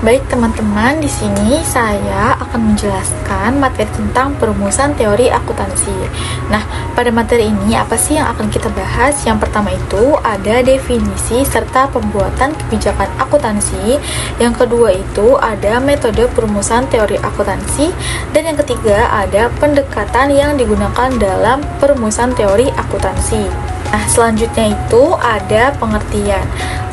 Baik teman-teman, di sini saya akan menjelaskan materi tentang perumusan teori akuntansi. Nah, pada materi ini apa sih yang akan kita bahas? Yang pertama itu ada definisi serta pembuatan kebijakan akuntansi. Yang kedua itu ada metode perumusan teori akuntansi. Dan yang ketiga ada pendekatan yang digunakan dalam perumusan teori akuntansi. Nah, selanjutnya itu ada pengertian.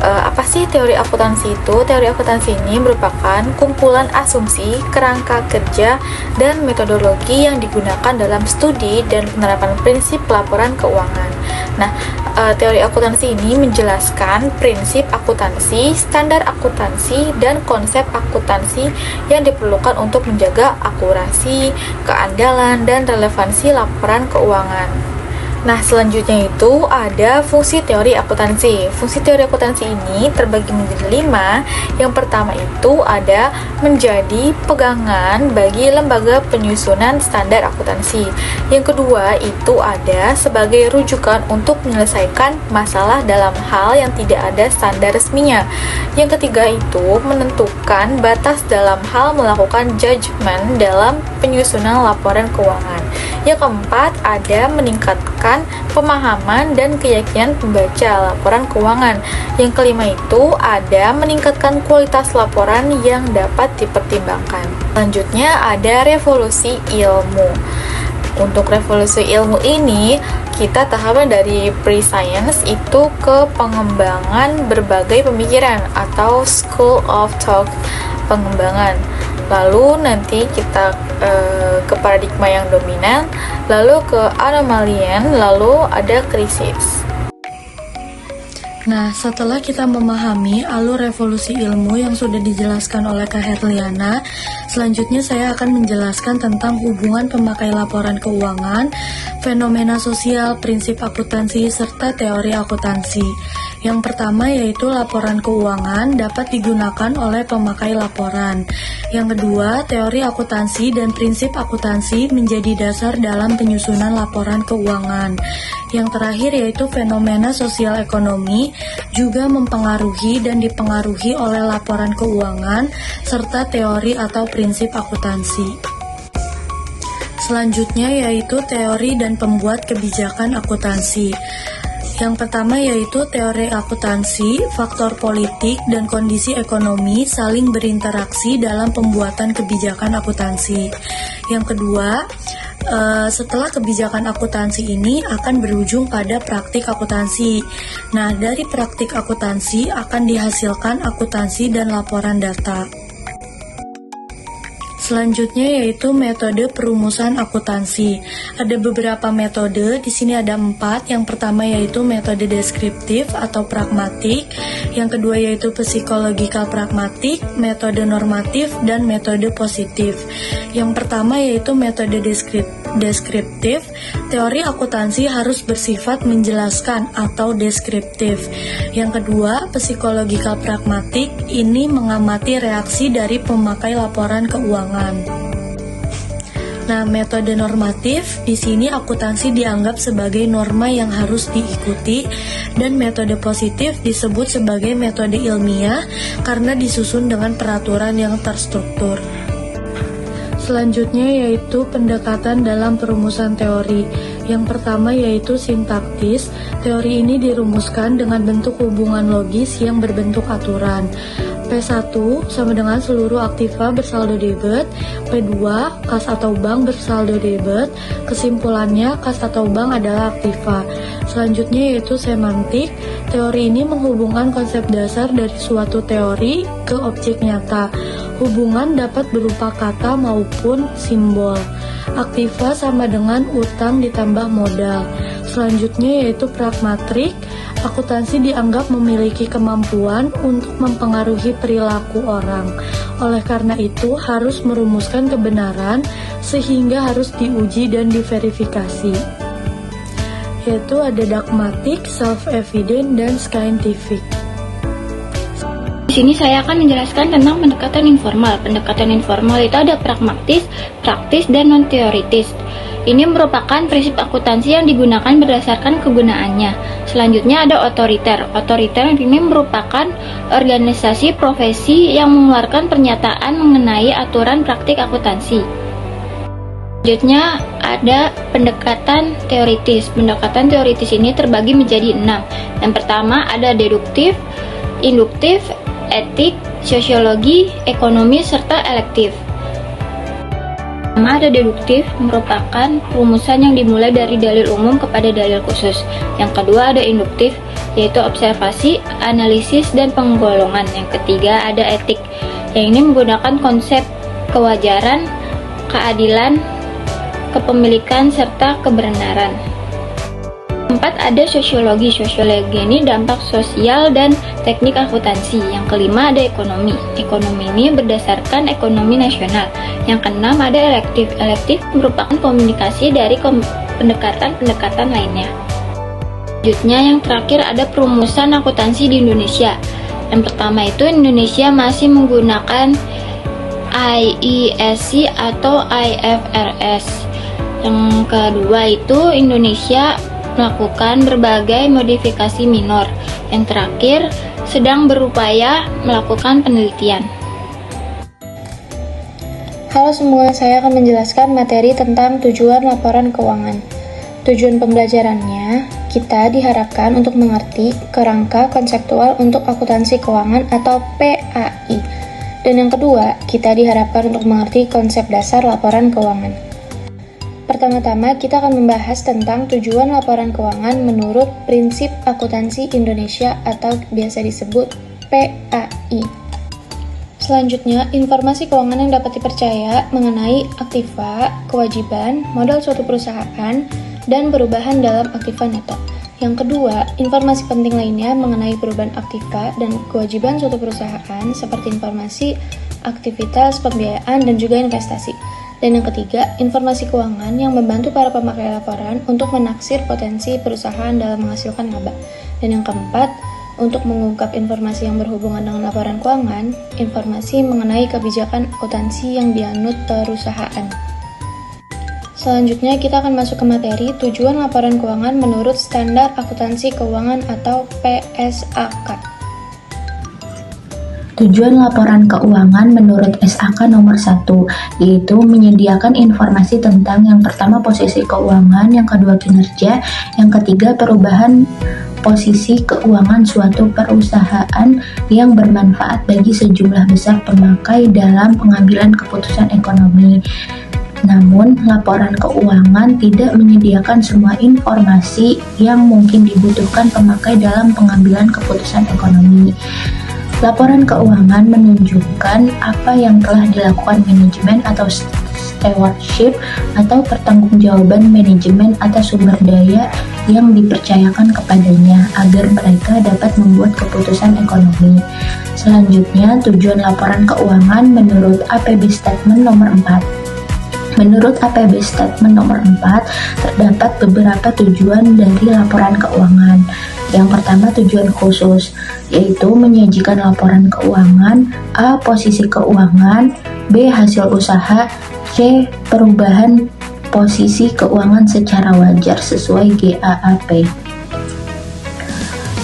Apa sih teori akuntansi itu? Teori akuntansi ini merupakan kumpulan asumsi, kerangka kerja, dan metodologi yang digunakan dalam studi dan penerapan prinsip laporan keuangan. Nah, teori akuntansi ini menjelaskan prinsip akuntansi, standar akuntansi, dan konsep akuntansi yang diperlukan untuk menjaga akurasi, keandalan, dan relevansi laporan keuangan. Nah, selanjutnya itu ada fungsi teori akuntansi. Fungsi teori akuntansi ini terbagi menjadi 5. Yang pertama itu ada menjadi pegangan bagi lembaga penyusunan standar akuntansi. Yang kedua itu ada sebagai rujukan untuk menyelesaikan masalah dalam hal yang tidak ada standar resminya. Yang ketiga itu menentukan batas dalam hal melakukan judgement dalam penyusunan laporan keuangan. Yang keempat ada meningkatkan pemahaman dan keyakinan pembaca laporan keuangan. Yang kelima itu ada meningkatkan kualitas laporan yang dapat dipertimbangkan. Selanjutnya ada revolusi ilmu. Untuk revolusi ilmu ini kita tahapan dari pre-science itu ke pengembangan berbagai pemikiran atau school of thought pengembangan. Lalu nanti kita ke paradigma yang dominan, lalu ke anomalian, lalu ada krisis. Nah, setelah kita memahami alur revolusi ilmu yang sudah dijelaskan oleh Kak Herliana, selanjutnya saya akan menjelaskan tentang hubungan pemakai laporan keuangan, fenomena sosial, prinsip akuntansi, serta teori akuntansi. Yang pertama yaitu laporan keuangan dapat digunakan oleh pemakai laporan. Yang kedua, teori akuntansi dan prinsip akuntansi menjadi dasar dalam penyusunan laporan keuangan. Yang terakhir yaitu fenomena sosial ekonomi juga mempengaruhi dan dipengaruhi oleh laporan keuangan serta teori atau prinsip akuntansi. Selanjutnya yaitu teori dan pembuat kebijakan akuntansi. Yang pertama yaitu teori akuntansi, faktor politik dan kondisi ekonomi saling berinteraksi dalam pembuatan kebijakan akuntansi. Yang kedua, setelah kebijakan akuntansi ini akan berujung pada praktik akuntansi. Nah, dari praktik akuntansi akan dihasilkan akuntansi dan laporan data. Selanjutnya yaitu metode perumusan akuntansi. Ada beberapa metode, di sini ada 4. Yang pertama yaitu metode deskriptif atau pragmatik, yang kedua yaitu psikologikal pragmatik, metode normatif, dan metode positif. Yang pertama yaitu metode deskriptif. Teori akuntansi harus bersifat menjelaskan atau deskriptif. Yang kedua, psikologikal pragmatik, ini mengamati reaksi dari pemakai laporan keuangan. Nah, metode normatif di sini akuntansi dianggap sebagai norma yang harus diikuti, dan metode positif disebut sebagai metode ilmiah karena disusun dengan peraturan yang terstruktur. Selanjutnya yaitu pendekatan dalam perumusan teori. Yang pertama yaitu sintaktis. Teori ini dirumuskan dengan bentuk hubungan logis yang berbentuk aturan. P1 sama dengan seluruh aktiva bersaldo debit, P2 kas atau bank bersaldo debit, kesimpulannya kas atau bank adalah aktiva. Selanjutnya yaitu semantik. Teori ini menghubungkan konsep dasar dari suatu teori ke objek nyata. Hubungan dapat berupa kata maupun simbol. Aktiva sama dengan utang ditambah modal. Selanjutnya yaitu pragmatik. Akuntansi dianggap memiliki kemampuan untuk mempengaruhi perilaku orang. Oleh karena itu, harus merumuskan kebenaran sehingga harus diuji dan diverifikasi. Yaitu ada dogmatik, self-evident, dan scientific. Di sini saya akan menjelaskan tentang pendekatan informal. Pendekatan informal itu ada pragmatis, praktis, dan non-teoritis. Ini merupakan prinsip akuntansi yang digunakan berdasarkan kegunaannya. Selanjutnya ada otoriter. Otoriter ini merupakan organisasi profesi yang mengeluarkan pernyataan mengenai aturan praktik akuntansi. Selanjutnya ada pendekatan teoritis. Pendekatan teoritis ini terbagi menjadi 6. Yang pertama ada deduktif, induktif, etik, sosiologi, ekonomi, serta elektif. Pertama ada deduktif, merupakan rumusan yang dimulai dari dalil umum kepada dalil khusus. Yang kedua ada induktif, yaitu observasi, analisis, dan penggolongan. Yang ketiga ada etik, yang ini menggunakan konsep kewajaran, keadilan, kepemilikan, serta kebenaran. Keempat ada sosiologi. Sosiologi ini dampak sosial dan teknik akuntansi. Yang kelima ada ekonomi. Ekonomi ini berdasarkan ekonomi nasional. Yang keenam ada elektif. Elektif merupakan komunikasi dari pendekatan-pendekatan lainnya. Selanjutnya yang terakhir ada perumusan akuntansi di Indonesia. Yang pertama itu Indonesia masih menggunakan IESC atau IFRS. Yang kedua itu Indonesia melakukan berbagai modifikasi minor. Yang terakhir sedang berupaya melakukan penelitian. Halo semua, saya akan menjelaskan materi tentang tujuan laporan keuangan. Tujuan pembelajarannya, kita diharapkan untuk mengerti kerangka konseptual untuk akuntansi keuangan atau PAI. Dan yang kedua, kita diharapkan untuk mengerti konsep dasar laporan keuangan. Pertama-tama, kita akan membahas tentang tujuan laporan keuangan menurut prinsip akuntansi Indonesia atau biasa disebut PAI. Selanjutnya, informasi keuangan yang dapat dipercaya mengenai aktiva, kewajiban, modal suatu perusahaan, dan perubahan dalam aktiva neto. Yang kedua, informasi penting lainnya mengenai perubahan aktiva dan kewajiban suatu perusahaan seperti informasi aktivitas pembiayaan dan juga investasi. Dan yang ketiga, informasi keuangan yang membantu para pemakai laporan untuk menaksir potensi perusahaan dalam menghasilkan laba. Dan yang keempat, untuk mengungkap informasi yang berhubungan dengan laporan keuangan, informasi mengenai kebijakan akuntansi yang dianut perusahaan. Selanjutnya kita akan masuk ke materi tujuan laporan keuangan menurut standar akuntansi keuangan atau PSAK. Tujuan laporan keuangan menurut SAK nomor 1, yaitu menyediakan informasi tentang yang pertama posisi keuangan, yang kedua kinerja, yang ketiga perubahan posisi keuangan suatu perusahaan yang bermanfaat bagi sejumlah besar pemakai dalam pengambilan keputusan ekonomi. Namun, laporan keuangan tidak menyediakan semua informasi yang mungkin dibutuhkan pemakai dalam pengambilan keputusan ekonomi. Laporan keuangan menunjukkan apa yang telah dilakukan manajemen atau stewardship atau pertanggungjawaban manajemen atas sumber daya yang dipercayakan kepadanya agar mereka dapat membuat keputusan ekonomi. Selanjutnya, tujuan laporan keuangan menurut APB Statement nomor 4. Menurut APB Statement nomor 4, terdapat beberapa tujuan dari laporan keuangan. Yang pertama, tujuan khusus, yaitu menyajikan laporan keuangan, A. Posisi keuangan, B. Hasil usaha, C. Perubahan posisi keuangan secara wajar sesuai GAAP.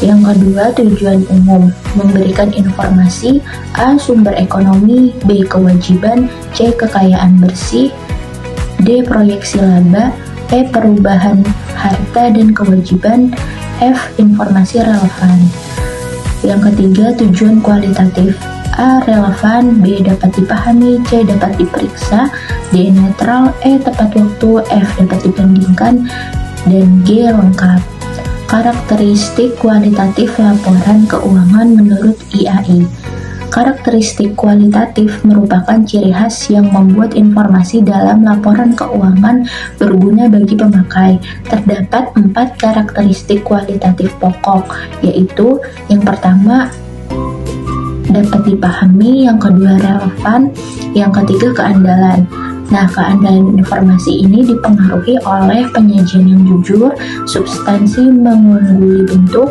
Yang kedua, tujuan umum, memberikan informasi, A. Sumber ekonomi, B. Kewajiban, C. Kekayaan bersih, D. Proyeksi laba, E. Perubahan harta dan kewajiban, F. Informasi relevan. Yang ketiga, tujuan kualitatif, A. Relevan, B. Dapat dipahami, C. Dapat diperiksa, D. Netral, E. Tepat waktu, F. Dapat dibandingkan, dan G. Lengkap. Karakteristik kualitatif laporan keuangan menurut IAI. Karakteristik kualitatif merupakan ciri khas yang membuat informasi dalam laporan keuangan berguna bagi pemakai. Terdapat 4 karakteristik kualitatif pokok, yaitu yang pertama dapat dipahami, yang kedua relevan, yang ketiga keandalan. Nah, keandalan informasi ini dipengaruhi oleh penyajian yang jujur, substansi mengungguli bentuk,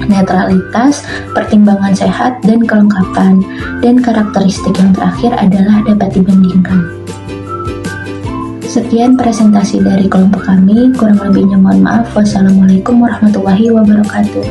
netralitas, pertimbangan sehat, dan kelengkapan. Dan karakteristik yang terakhir adalah dapat dibandingkan. Sekian presentasi dari kelompok kami, kurang lebihnya mohon maaf. Wassalamualaikum warahmatullahi wabarakatuh.